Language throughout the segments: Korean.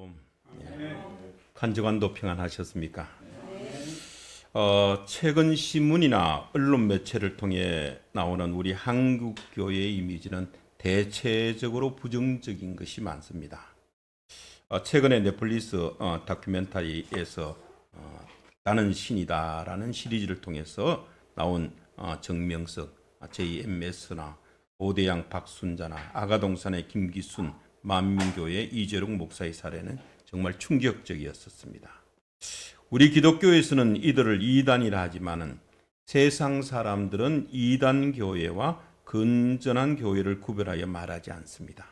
샬롬. 한 주간도 평안하셨습니까? 최근 신문이나 언론 매체를 통해 나오는 우리 한국 교회의 이미지는 대체적으로 부정적인 것이 많습니다. 최근에 넷플릭스 다큐멘터리에서 나는 신이다라는 시리즈를 통해서 나온 정명석, JMS나 오대양 박순자나 아가동산의 김기순, 만민교회 이재록 목사의 사례는 정말 충격적이었습니다. 우리 기독교에서는 이들을 이단이라 하지만은 세상 사람들은 이단 교회와 건전한 교회를 구별하여 말하지 않습니다.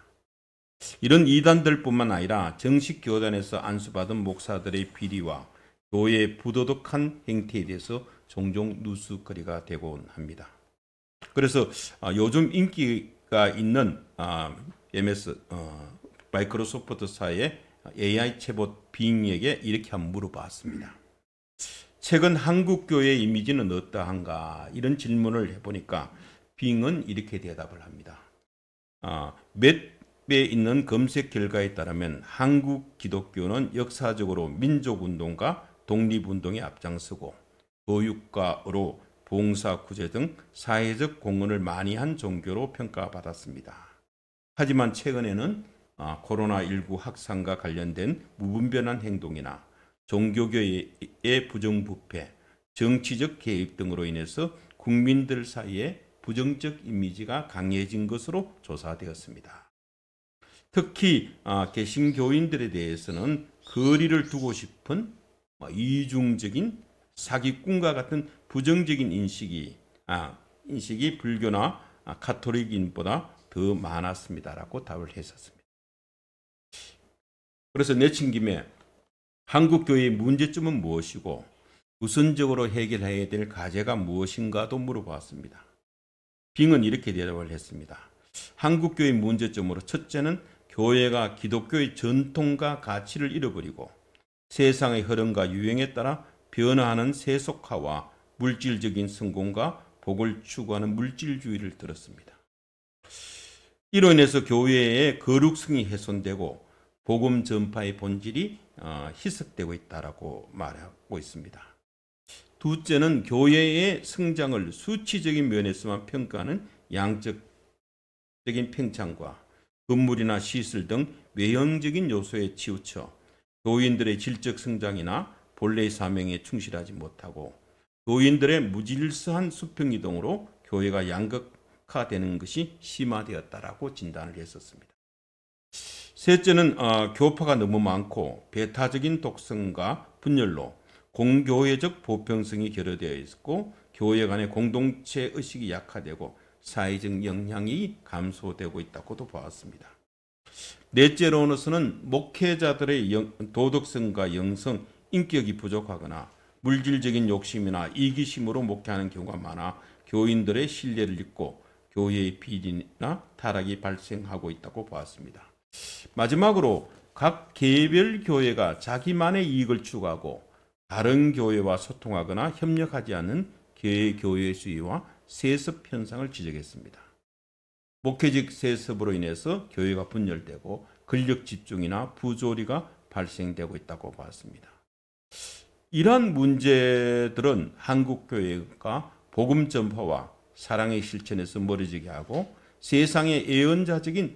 이런 이단들뿐만 아니라 정식 교단에서 안수받은 목사들의 비리와 교회의 부도덕한 행태에 대해서 종종 뉴스거리가 되곤 합니다. 그래서 요즘 인기가 있는 MS 마이크로소프트사의 AI 챗봇 빙에게 이렇게 한번 물어봤습니다. 최근 한국 교회의 이미지는 어떠한가? 이런 질문을 해보니까 빙은 이렇게 대답을 합니다. 맵에 있는 검색 결과에 따르면 한국 기독교는 역사적으로 민족운동과 독립운동에 앞장서고 교육과 의료, 봉사, 구제 등 사회적 공헌을 많이 한 종교로 평가받았습니다. 하지만 최근에는 코로나19 확산과 관련된 무분별한 행동이나 종교계의 부정부패, 정치적 개입 등으로 인해서 국민들 사이에 부정적 이미지가 강해진 것으로 조사되었습니다. 특히 개신교인들에 대해서는 거리를 두고 싶은 이중적인 사기꾼과 같은 부정적인 인식이 불교나 가톨릭인보다 더 많았습니다라고 답을 했었습니다. 그래서 내친 김에 한국 교회의 문제점은 무엇이고 우선적으로 해결해야 될 과제가 무엇인가도 물어보았습니다. 빙은 이렇게 대답을 했습니다. 한국 교회의 문제점으로 첫째는 교회가 기독교의 전통과 가치를 잃어버리고 세상의 흐름과 유행에 따라 변화하는 세속화와 물질적인 성공과 복을 추구하는 물질주의를 들었습니다. 이로 인해서 교회의 거룩성이 훼손되고 복음 전파의 본질이 희석되고 있다라고 말하고 있습니다. 둘째는 교회의 성장을 수치적인 면에서만 평가하는 양적인 팽창과 건물이나 시설 등 외형적인 요소에 치우쳐 교인들의 질적 성장이나 본래의 사명에 충실하지 못하고 교인들의 무질서한 수평이동으로 교회가 양극화되는 것이 심화되었다라고 진단을 했었습니다. 셋째는 교파가 너무 많고 배타적인 독성과 분열로 공교회적 보편성이 결여되어 있고 교회 간의 공동체 의식이 약화되고 사회적 영향이 감소되고 있다고도 보았습니다. 넷째로서는 목회자들의 도덕성과 영성, 인격이 부족하거나 물질적인 욕심이나 이기심으로 목회하는 경우가 많아 교인들의 신뢰를 잃고 교회의 비리나 타락이 발생하고 있다고 보았습니다. 마지막으로 각 개별 교회가 자기만의 이익을 추구하고 다른 교회와 소통하거나 협력하지 않는 교회 수위와 세습 현상을 지적했습니다. 목회직 세습으로 인해서 교회가 분열되고 권력 집중이나 부조리가 발생되고 있다고 봤습니다. 이러한 문제들은 한국 교회가 복음 전파와 사랑의 실천에서 멀어지게 하고 세상의 예언자적인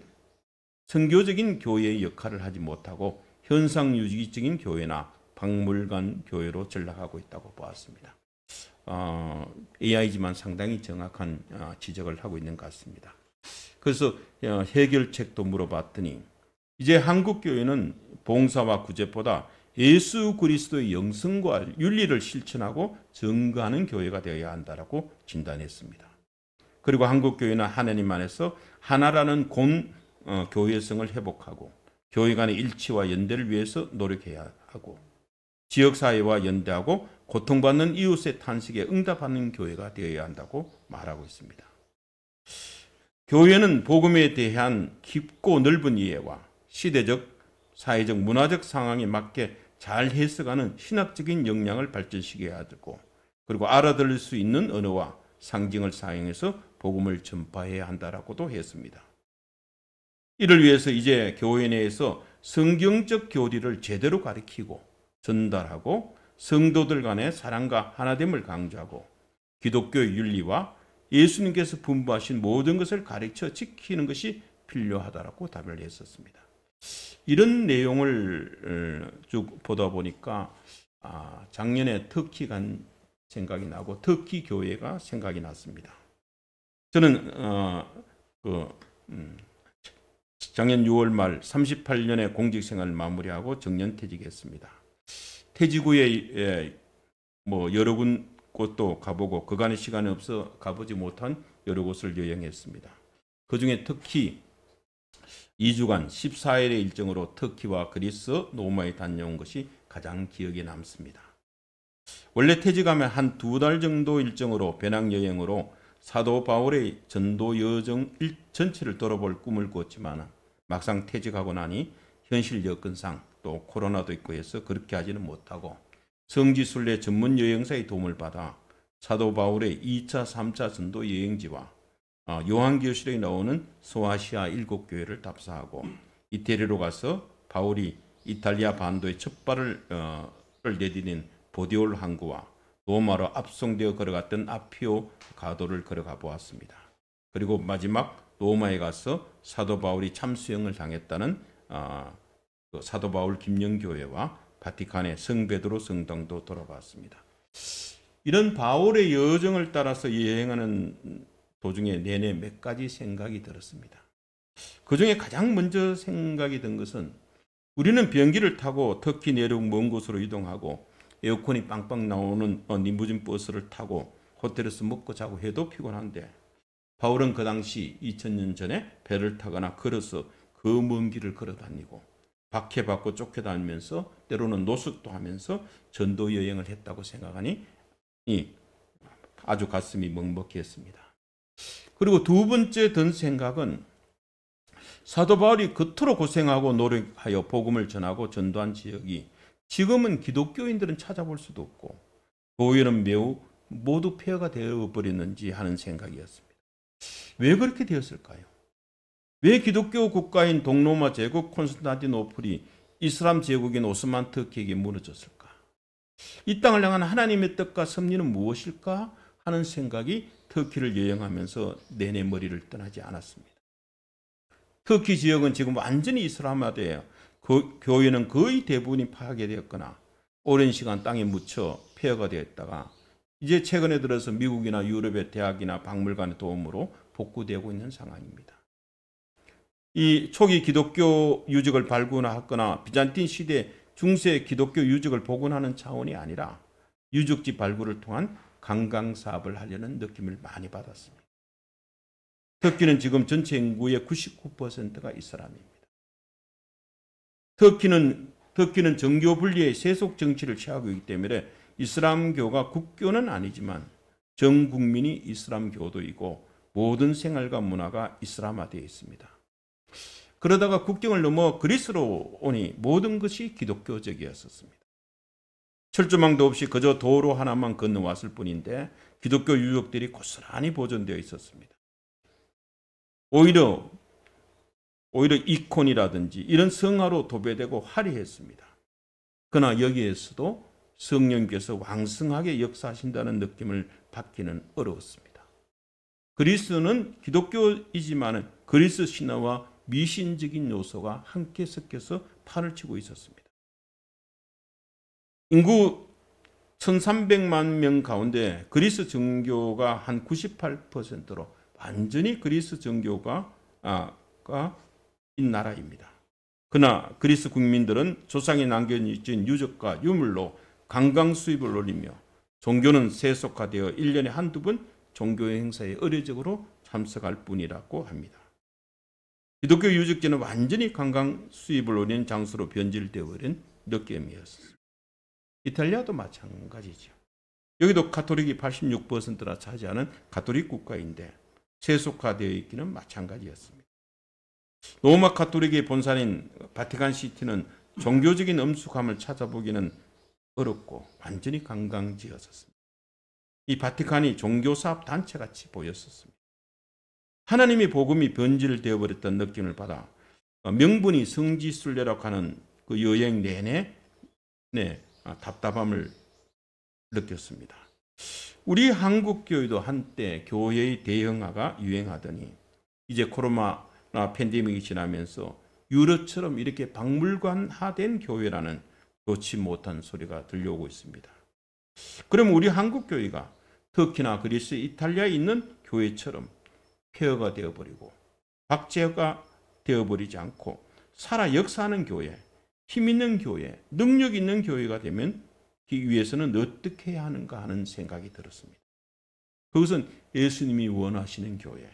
선교적인 교회의 역할을 하지 못하고 현상유지적인 교회나 박물관 교회로 전락하고 있다고 보았습니다. AI지만 상당히 정확한 지적을 하고 있는 것 같습니다. 그래서 해결책도 물어봤더니 이제 한국 교회는 봉사와 구제보다 예수 그리스도의 영성과 윤리를 실천하고 증거하는 교회가 되어야 한다라고 진단했습니다. 그리고 한국 교회는 하나님 안에서 하나라는 교회성을 회복하고 교회 간의 일치와 연대를 위해서 노력해야 하고 지역사회와 연대하고 고통받는 이웃의 탄식에 응답하는 교회가 되어야 한다고 말하고 있습니다. 교회는 복음에 대한 깊고 넓은 이해와 시대적, 사회적, 문화적 상황에 맞게 잘 해석하는 신학적인 역량을 발전시켜야 되고 그리고 알아들을 수 있는 언어와 상징을 사용해서 복음을 전파해야 한다라고도 했습니다. 이를 위해서 이제 교회 내에서 성경적 교리를 제대로 가르치고 전달하고 성도들 간의 사랑과 하나됨을 강조하고 기독교의 윤리와 예수님께서 분부하신 모든 것을 가르쳐 지키는 것이 필요하다라고 답을 했었습니다. 이런 내용을 쭉 보다 보니까 작년에 터키 간 생각이 나고 터키 교회가 생각이 났습니다. 저는 작년 6월 말 38년의 공직생활을 마무리하고 정년퇴직했습니다. 퇴직 후에 여러 곳도 가보고 그간의 시간이 없어 가보지 못한 여러 곳을 여행했습니다. 그중에 특히 2주간 14일의 일정으로 터키와 그리스, 로마에 다녀온 것이 가장 기억에 남습니다. 원래 퇴직하면 한 2달 정도 일정으로 배낭여행으로 사도 바울의 전도 여정 전체를 돌아볼 꿈을 꾸었지만 막상 퇴직하고 나니 현실 여건상 또 코로나도 있고 해서 그렇게 하지는 못하고 성지순례 전문 여행사의 도움을 받아 사도 바울의 2차, 3차 전도 여행지와 요한계시록에 나오는 소아시아 7교회를 답사하고 이태리로 가서 바울이 이탈리아 반도의 첫 발을 내디딘 보디올 항구와 로마로 압송되어 걸어갔던 아피오 가도를 걸어가 보았습니다. 그리고 마지막 로마에 가서 사도 바울이 참수형을 당했다는 사도 바울 김영교회와 바티칸의 성베드로 성당도 돌아봤습니다. 이런 바울의 여정을 따라서 여행하는 도중에 내내 몇 가지 생각이 들었습니다. 그 중에 가장 먼저 생각이 든 것은 우리는 비행기를 타고 터키 내륙 먼 곳으로 이동하고 에어컨이 빵빵 나오는 리무진 버스를 타고 호텔에서 먹고 자고 해도 피곤한데 바울은 그 당시 2000년 전에 배를 타거나 걸어서 그 먼 길을 걸어 다니고 박해받고 쫓겨다니면서 때로는 노숙도 하면서 전도 여행을 했다고 생각하니 아주 가슴이 먹먹했습니다. 그리고 두 번째 든 생각은 사도 바울이 그토록 고생하고 노력하여 복음을 전하고 전도한 지역이 지금은 기독교인들은 찾아볼 수도 없고 교회는 매우 모두 폐허가 되어버렸는지 하는 생각이었습니다. 왜 그렇게 되었을까요? 왜 기독교 국가인 동로마 제국 콘스탄티노플이 이슬람 제국인 오스만 터키에게 무너졌을까? 이 땅을 향한 하나님의 뜻과 섭리는 무엇일까 하는 생각이 터키를 여행하면서 내내 머리를 떠나지 않았습니다. 터키 지역은 지금 완전히 이슬람화되어 교회는 거의 대부분이 파괴되었거나 오랜 시간 땅에 묻혀 폐허가 되었다가 이제 최근에 들어서 미국이나 유럽의 대학이나 박물관의 도움으로 복구되고 있는 상황입니다. 이 초기 기독교 유적을 발굴하거나 비잔틴 시대 중세 기독교 유적을 복원하는 차원이 아니라 유적지 발굴을 통한 관광 사업을 하려는 느낌을 많이 받았습니다. 터키는 지금 전체 인구의 99%가 이슬람입니다. 터키는 정교 분리의 세속 정치를 취하고 있기 때문에 이슬람교가 국교는 아니지만 전 국민이 이슬람교도이고 모든 생활과 문화가 이슬람화되어 있습니다. 그러다가 국경을 넘어 그리스로 오니 모든 것이 기독교적이었습니다. 철조망도 없이 그저 도로 하나만 건너왔을 뿐인데 기독교 유적들이 고스란히 보존되어 있었습니다. 오히려 이콘이라든지 이런 성화로 도배되고 화려했습니다. 그러나 여기에서도 성령께서 왕성하게 역사하신다는 느낌을 받기는 어려웠습니다. 그리스는 기독교이지만 그리스 신화와 미신적인 요소가 함께 섞여서 판을 치고 있었습니다. 인구 1300만 명 가운데 그리스 정교가 한 98%로 완전히 그리스 정교가 인 나라입니다. 그러나 그리스 국민들은 조상이 남겨진 유적과 유물로 관광 수입을 올리며 종교는 세속화되어 1년에 한두 번 종교 행사에 의례적으로 참석할 뿐이라고 합니다. 기독교 유적지는 완전히 관광 수입을 올리는 장소로 변질되어 버린 느낌이었습니다. 이탈리아도 마찬가지죠. 여기도 가톨릭이 86%나 차지하는 가톨릭 국가인데 세속화되어 있기는 마찬가지였습니다. 로마 가톨릭의 본산인 바티칸 시티는 종교적인 엄숙함을 찾아보기는 어렵고 완전히 관광지였습니다. 이 바티칸이 종교사업 단체같이 보였었습니다. 하나님의 복음이 변질되어 버렸던 느낌을 받아 명분이 성지순례라고 하는 그 여행 내내 답답함을 느꼈습니다. 우리 한국 교회도 한때 교회의 대형화가 유행하더니 이제 코로나 팬데믹이 지나면서 유럽처럼 이렇게 박물관화된 교회라는 좋지 못한 소리가 들려오고 있습니다. 그럼 우리 한국 교회가 터키나 그리스, 이탈리아에 있는 교회처럼 폐허가 되어버리고 박제가 되어버리지 않고 살아 역사하는 교회, 힘 있는 교회, 능력 있는 교회가 되면 그 위해서는 어떻게 해야 하는가 하는 생각이 들었습니다. 그것은 예수님이 원하시는 교회,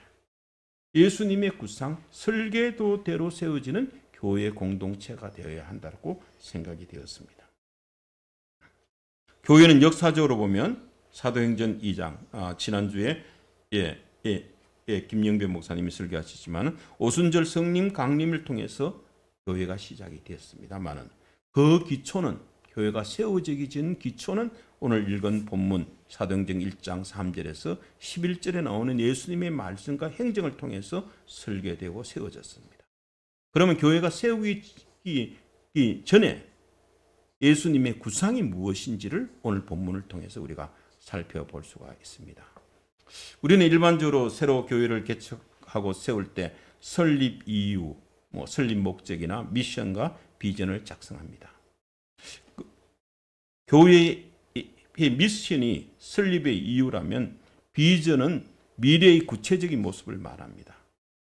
예수님의 구상, 설계도대로 세워지는 교회 공동체가 되어야 한다고 생각이 되었습니다. 교회는 역사적으로 보면 사도행전 2장, 지난주에 김영배 목사님이 설교하셨지만 오순절 성령 강림을 통해서 교회가 시작이 되었습니다만은 그 기초는, 교회가 세워지기 전 기초는 오늘 읽은 본문 사도행전 1장 3절에서 11절에 나오는 예수님의 말씀과 행정을 통해서 설계되고 세워졌습니다. 그러면 교회가 세우기 전에 예수님의 구상이 무엇인지를 오늘 본문을 통해서 우리가 살펴볼 수가 있습니다. 우리는 일반적으로 새로 교회를 개척하고 세울 때 설립 이유, 설립 목적이나 미션과 비전을 작성합니다. 교회의 미션이 설립의 이유라면 비전은 미래의 구체적인 모습을 말합니다.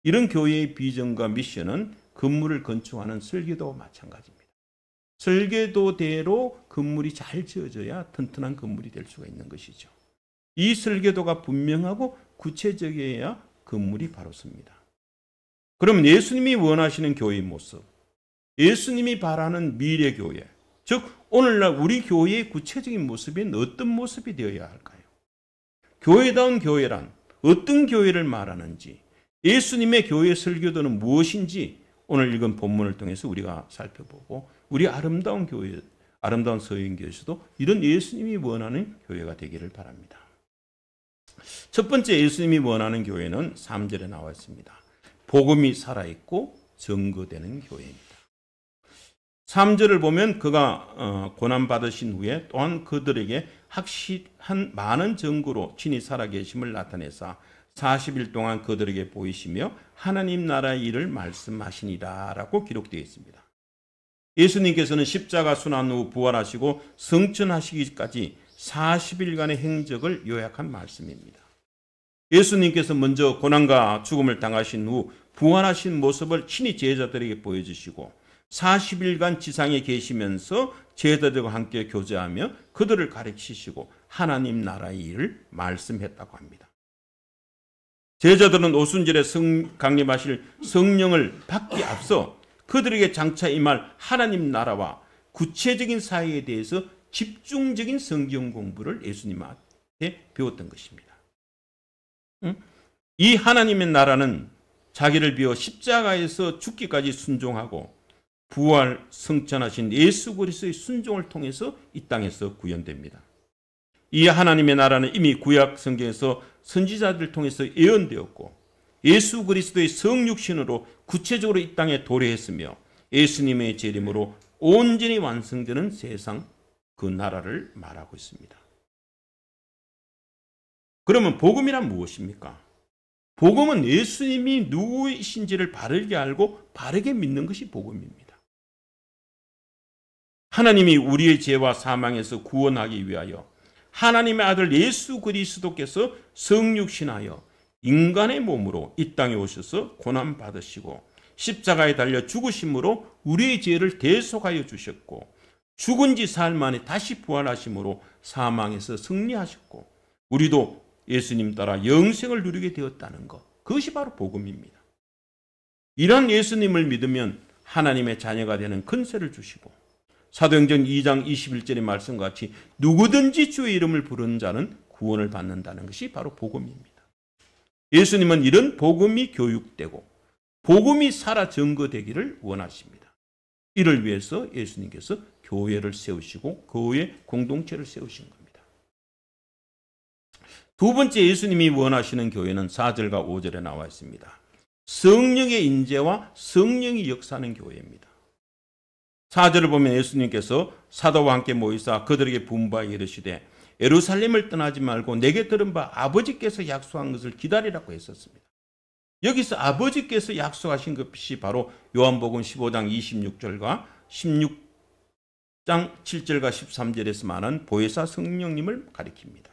이런 교회의 비전과 미션은 건물을 건축하는 설계도와 마찬가지입니다. 설계도대로 건물이 잘 지어져야 튼튼한 건물이 될 수가 있는 것이죠. 이 설계도가 분명하고 구체적이어야 건물이 바로 섭니다. 그러면 예수님이 원하시는 교회의 모습, 예수님이 바라는 미래 교회, 즉 오늘날 우리 교회의 구체적인 모습은 어떤 모습이 되어야 할까요? 교회다운 교회란 어떤 교회를 말하는지, 예수님의 교회 설계도는 무엇인지 오늘 읽은 본문을 통해서 우리가 살펴보고 우리 아름다운 교회, 아름다운 서인교회에서도 이런 예수님이 원하는 교회가 되기를 바랍니다. 첫 번째 예수님이 원하는 교회는 3절에 나와 있습니다. 복음이 살아있고 증거되는 교회입니다. 3절을 보면 그가 고난받으신 후에 또한 그들에게 확실한 많은 증거로 친히 살아계심을 나타내사 40일 동안 그들에게 보이시며 하나님 나라의 일을 말씀하시니라 라고 기록되어 있습니다. 예수님께서는 십자가 순환 후 부활하시고 성천하시기까지 40일간의 행적을 요약한 말씀입니다. 예수님께서 먼저 고난과 죽음을 당하신 후 부활하신 모습을 친히 제자들에게 보여주시고 40일간 지상에 계시면서 제자들과 함께 교제하며 그들을 가르치시고 하나님 나라의 일을 말씀했다고 합니다. 제자들은 오순절에 강림하실 성령을 받기 앞서 그들에게 장차 임할 하나님 나라와 구체적인 사역에 대해서 집중적인 성경 공부를 예수님한테 배웠던 것입니다. 이 하나님의 나라는 자기를 비워 십자가에서 죽기까지 순종하고 부활 성천하신 예수 그리스도의 순종을 통해서 이 땅에서 구현됩니다. 이 하나님의 나라는 이미 구약 성경에서 선지자들을 통해서 예언되었고 예수 그리스도의 성육신으로 구체적으로 이 땅에 도래했으며 예수님의 재림으로 온전히 완성되는 세상, 그 나라를 말하고 있습니다. 그러면 복음이란 무엇입니까? 복음은 예수님이 누구이신지를 바르게 알고 바르게 믿는 것이 복음입니다. 하나님이 우리의 죄와 사망에서 구원하기 위하여 하나님의 아들 예수 그리스도께서 성육신하여 인간의 몸으로 이 땅에 오셔서 고난받으시고 십자가에 달려 죽으심으로 우리의 죄를 대속하여 주셨고 죽은 지 사흘 만에 다시 부활하심으로 사망에서 승리하셨고 우리도 예수님 따라 영생을 누리게 되었다는 것, 그것이 바로 복음입니다. 이런 예수님을 믿으면 하나님의 자녀가 되는 권세를 주시고 사도행전 2장 21절의 말씀과 같이 누구든지 주의 이름을 부르는 자는 구원을 받는다는 것이 바로 복음입니다. 예수님은 이런 복음이 교육되고 복음이 살아 증거되기를 원하십니다. 이를 위해서 예수님께서 교회를 세우시고 교회 공동체를 세우신 겁니다. 두 번째 예수님이 원하시는 교회는 4절과 5절에 나와 있습니다. 성령의 인재와 성령이 역사하는 교회입니다. 4절을 보면 예수님께서 사도와 함께 모이사 그들에게 분부하여 이르시되 예루살렘을 떠나지 말고 내게 들은 바 아버지께서 약속한 것을 기다리라고 했었습니다. 여기서 아버지께서 약속하신 것이 바로 요한복음 15장 26절과 16장 7절과 13절에서 말하는 보혜사 성령님을 가리킵니다.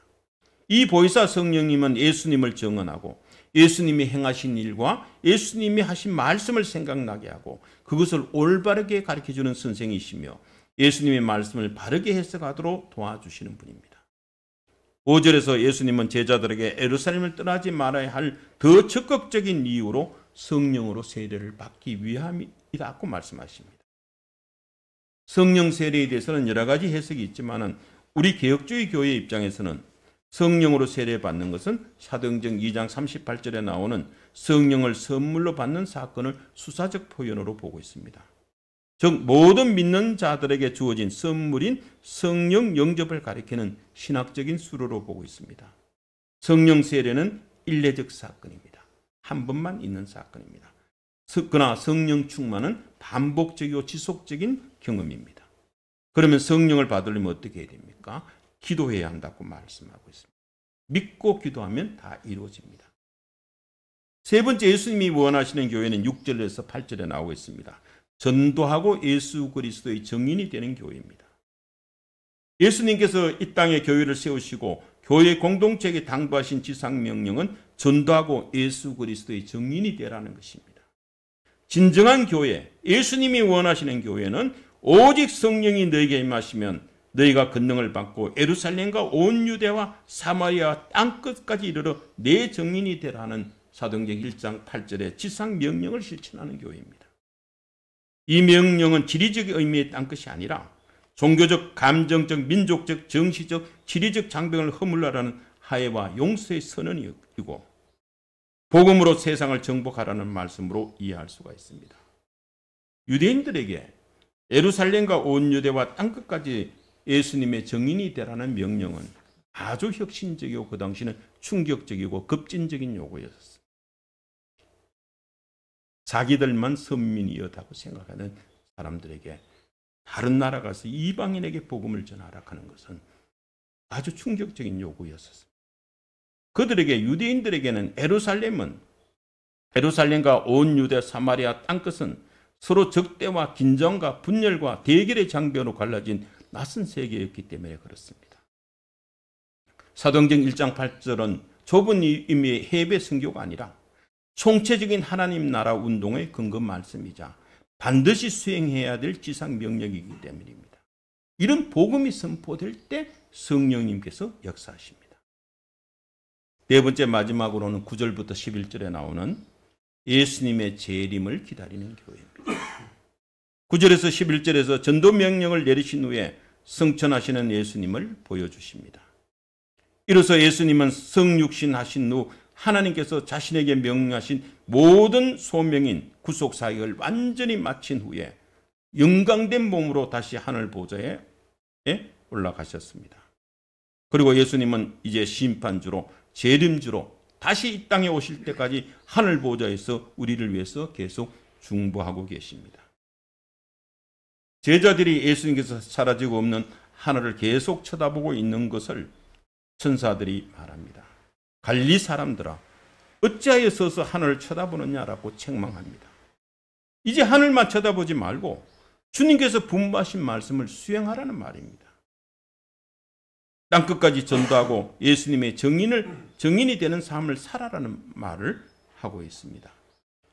이 보혜사 성령님은 예수님을 증언하고 예수님이 행하신 일과 예수님이 하신 말씀을 생각나게 하고 그것을 올바르게 가르쳐주는 선생이시며 예수님의 말씀을 바르게 해석하도록 도와주시는 분입니다. 5절에서 예수님은 제자들에게 예루살렘을 떠나지 말아야 할 더 적극적인 이유로 성령으로 세례를 받기 위함이라고 말씀하십니다. 성령 세례에 대해서는 여러 가지 해석이 있지만 우리 개혁주의 교회 입장에서는 성령으로 세례받는 것은 사도행전 2장 38절에 나오는 성령을 선물로 받는 사건을 수사적 표현으로 보고 있습니다. 즉 모든 믿는 자들에게 주어진 선물인 성령 영접을 가리키는 신학적인 수로로 보고 있습니다. 성령 세례는 일례적 사건입니다. 한 번만 있는 사건입니다. 그러나 성령 충만은 반복적이고 지속적인 경험입니다. 그러면 성령을 받으려면 어떻게 해야 됩니까? 기도해야 한다고 말씀하고 있습니다. 믿고 기도하면 다 이루어집니다. 세 번째 예수님이 원하시는 교회는 6절에서 8절에 나오고 있습니다. 전도하고 예수 그리스도의 증인이 되는 교회입니다. 예수님께서 이 땅에 교회를 세우시고 교회 공동체에게 당부하신 지상명령은 전도하고 예수 그리스도의 증인이 되라는 것입니다. 진정한 교회, 예수님이 원하시는 교회는 오직 성령이 너에게 임하시면 너희가 권능을 받고 예루살렘과 온 유대와 사마리아 땅끝까지 이르러 내 증인이 되라는 사도행전 1장 8절의 지상명령을 실천하는 교회입니다. 이 명령은 지리적 의미의 땅끝이 아니라 종교적, 감정적, 민족적, 정치적, 지리적 장벽을 허물라라는 하해와 용서의 선언이고 복음으로 세상을 정복하라는 말씀으로 이해할 수가 있습니다. 유대인들에게 예루살렘과 온 유대와 땅끝까지 예수님의 증인이 되라는 명령은 아주 혁신적이고 그 당시는 충격적이고 급진적인 요구였습니다. 자기들만 선민이었다고 생각하는 사람들에게 다른 나라 가서 이방인에게 복음을 전하라 하는 것은 아주 충격적인 요구였습니다. 그들에게 유대인들에게는 예루살렘과 온 유대 사마리아 땅끝은 서로 적대와 긴장과 분열과 대결의 장벽으로 갈라진 낯선 세계였기 때문에 그렇습니다. 사도행전 1장 8절은 좁은 의미의 해배 선교가 아니라 총체적인 하나님 나라 운동의 근거 말씀이자 반드시 수행해야 될 지상 명령이기 때문입니다. 이런 복음이 선포될 때 성령님께서 역사하십니다. 네 번째 마지막으로는 9절부터 11절에 나오는 예수님의 재림을 기다리는 교회입니다. 9절에서 11절에서 전도 명령을 내리신 후에 성천하시는 예수님을 보여주십니다. 이로써 예수님은 성육신 하신 후 하나님께서 자신에게 명령하신 모든 소명인 구속 사역을 완전히 마친 후에 영광된 몸으로 다시 하늘 보좌에 올라가셨습니다. 그리고 예수님은 이제 심판주로 재림주로 다시 이 땅에 오실 때까지 하늘 보좌에서 우리를 위해서 계속 중보하고 계십니다. 제자들이 예수님께서 사라지고 없는 하늘을 계속 쳐다보고 있는 것을 천사들이 말합니다. 갈릴리 사람들아 어찌하여 서서 하늘을 쳐다보느냐라고 책망합니다. 이제 하늘만 쳐다보지 말고 주님께서 분부하신 말씀을 수행하라는 말입니다. 땅끝까지 전도하고 예수님의 증인이 되는 삶을 살아라는 말을 하고 있습니다.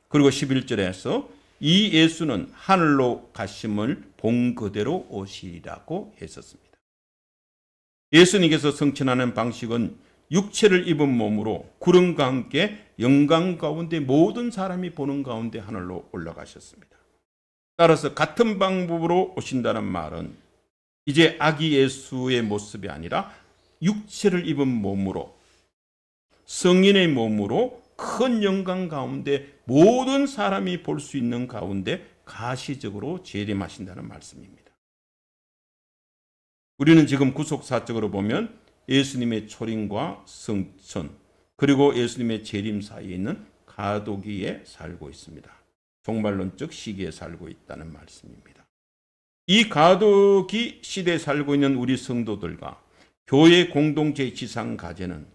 그리고 11절에서 이 예수는 하늘로 가심을 본 그대로 오시리라고 했었습니다. 예수님께서 성천하는 방식은 육체를 입은 몸으로 구름과 함께 영광 가운데 모든 사람이 보는 가운데 하늘로 올라가셨습니다. 따라서 같은 방법으로 오신다는 말은 이제 아기 예수의 모습이 아니라 육체를 입은 몸으로 성인의 몸으로 큰 영광 가운데 모든 사람이 볼 수 있는 가운데 가시적으로 재림하신다는 말씀입니다. 우리는 지금 구속사적으로 보면 예수님의 초림과 성천 그리고 예수님의 재림 사이에 있는 가도기에 살고 있습니다. 종말론적 시기에 살고 있다는 말씀입니다. 이 가도기 시대에 살고 있는 우리 성도들과 교회 공동체의 지상 과제는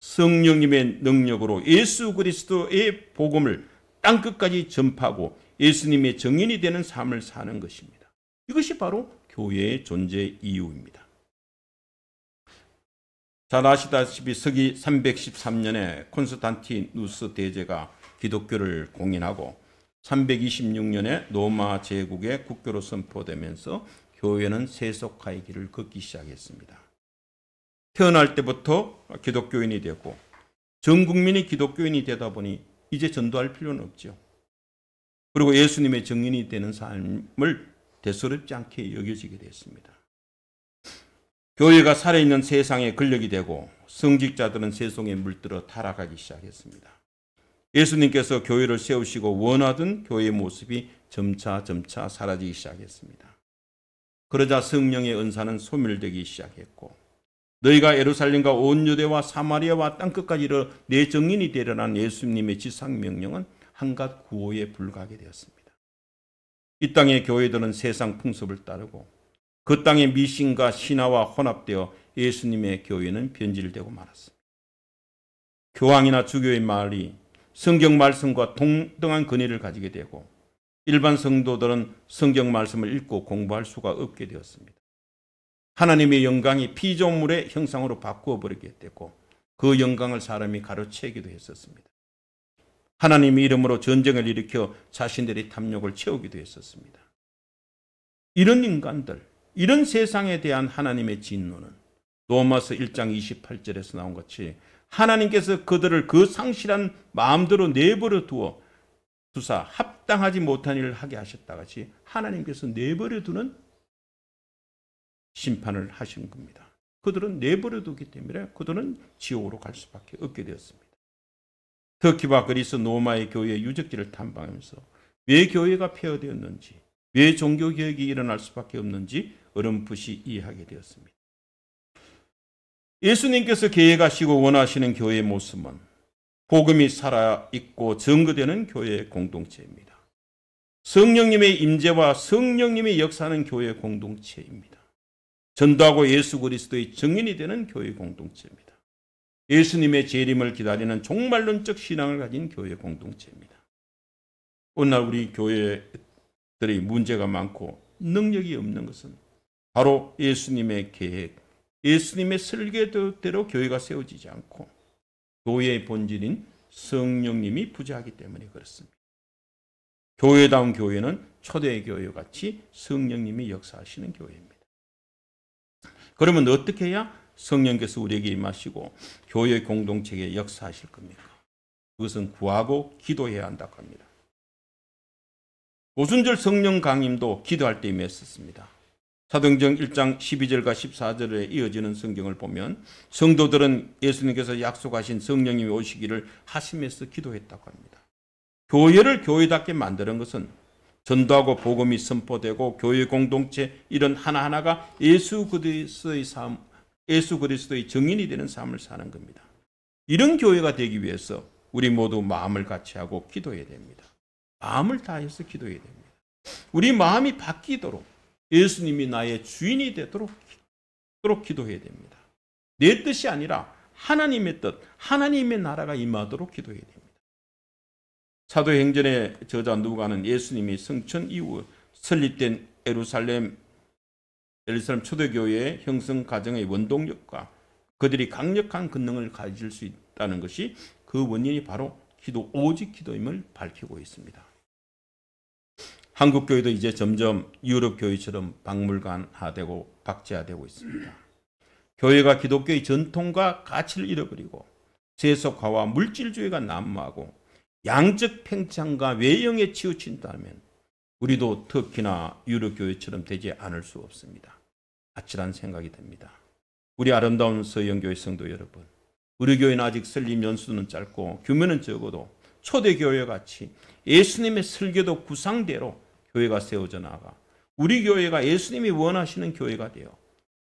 성령님의 능력으로 예수 그리스도의 복음을 땅끝까지 전파하고 예수님의 증인이 되는 삶을 사는 것입니다. 이것이 바로 교회의 존재 이유입니다. 잘 아시다시피 서기 313년에 콘스탄티누스 대제가 기독교를 공인하고 326년에 로마 제국의 국교로 선포되면서 교회는 세속화의 길을 걷기 시작했습니다. 태어날 때부터 기독교인이 되고 전 국민이 기독교인이 되다 보니 이제 전도할 필요는 없죠. 그리고 예수님의 증인이 되는 삶을 대수롭지 않게 여겨지게 됐습니다. 교회가 살아있는 세상에 근력이 되고 성직자들은 세속에 물들어 타락하기 시작했습니다. 예수님께서 교회를 세우시고 원하던 교회의 모습이 점차 사라지기 시작했습니다. 그러자 성령의 은사는 소멸되기 시작했고 너희가 예루살렘과 온 유대와 사마리아와 땅끝까지 이르러 내 증인이 되려는 예수님의 지상명령은 한갓 구호에 불과하게 되었습니다. 이 땅의 교회들은 세상 풍습을 따르고 그 땅의 미신과 신화와 혼합되어 예수님의 교회는 변질되고 말았습니다. 교황이나 주교의 말이 성경 말씀과 동등한 권위를 가지게 되고 일반 성도들은 성경 말씀을 읽고 공부할 수가 없게 되었습니다. 하나님의 영광이 피조물의 형상으로 바꾸어 버리게 됐고 그 영광을 사람이 가로채기도 했었습니다. 하나님의 이름으로 전쟁을 일으켜 자신들의 탐욕을 채우기도 했었습니다. 이런 인간들, 이런 세상에 대한 하나님의 진노는 로마서 1장 28절에서 나온 것이 하나님께서 그들을 그 상실한 마음대로 내버려 두사 합당하지 못한 일을 하게 하셨다 같이 하나님께서 내버려 두는 심판을 하신 겁니다. 그들은 내버려 두기 때문에 그들은 지옥으로 갈 수밖에 없게 되었습니다. 터키와 그리스 로마의 교회의 유적지를 탐방하면서 왜 교회가 폐허되었는지, 왜 종교개혁이 일어날 수밖에 없는지 어렴풋이 이해하게 되었습니다. 예수님께서 계획하시고 원하시는 교회의 모습은 복음이 살아있고 증거되는 교회의 공동체입니다. 성령님의 임재와 성령님의 역사하는 교회의 공동체입니다. 전도하고 예수 그리스도의 증인이 되는 교회 공동체입니다. 예수님의 재림을 기다리는 종말론적 신앙을 가진 교회 공동체입니다. 오늘날 우리 교회들이 문제가 많고 능력이 없는 것은 바로 예수님의 계획, 예수님의 설계대로 교회가 세워지지 않고 교회의 본질인 성령님이 부재하기 때문에 그렇습니다. 교회다운 교회는 초대교회 같이 성령님이 역사하시는 교회입니다. 그러면 어떻게 해야 성령께서 우리에게 임하시고 교회 공동체에 역사하실 겁니까? 그것은 구하고 기도해야 한다고 합니다. 오순절 성령 강림도 기도할 때 임했었습니다. 사도행전 1장 12절과 14절에 이어지는 성경을 보면 성도들은 예수님께서 약속하신 성령님이 오시기를 하시면서 기도했다고 합니다. 교회를 교회답게 만드는 것은 전도하고 복음이 선포되고 교회 공동체 이런 하나하나가 예수 그리스도의 삶, 예수 그리스도의 증인이 되는 삶을 사는 겁니다. 이런 교회가 되기 위해서 우리 모두 마음을 같이 하고 기도해야 됩니다. 마음을 다해서 기도해야 됩니다. 우리 마음이 바뀌도록 예수님이 나의 주인이 되도록 기도해야 됩니다. 내 뜻이 아니라 하나님의 뜻, 하나님의 나라가 임하도록 기도해야 됩니다. 사도행전의 저자 누가는 예수님이 성천 이후 설립된 예루살렘 초대교회의 형성 과정의 원동력과 그들이 강력한 권능을 가질 수 있다는 것이 그 원인이 바로 오직 기도임을 밝히고 있습니다. 한국교회도 이제 점점 유럽교회처럼 박물관화되고 박제화되고 있습니다. 교회가 기독교의 전통과 가치를 잃어버리고 세속화와 물질주의가 난무하고 양적 팽창과 외형에 치우친다면 우리도 터키나 유럽교회처럼 되지 않을 수 없습니다. 아찔한 생각이 듭니다. 우리 아름다운 서영교회 성도 여러분, 우리 교회는 아직 설립 연수는 짧고 규모는 적어도 초대교회 같이 예수님의 설계도 구상대로 교회가 세워져 나가 우리 교회가 예수님이 원하시는 교회가 되어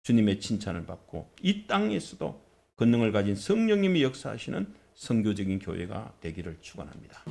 주님의 칭찬을 받고 이 땅에서도 권능을 가진 성령님이 역사하시는 선교적인 교회가 되기를 축원합니다.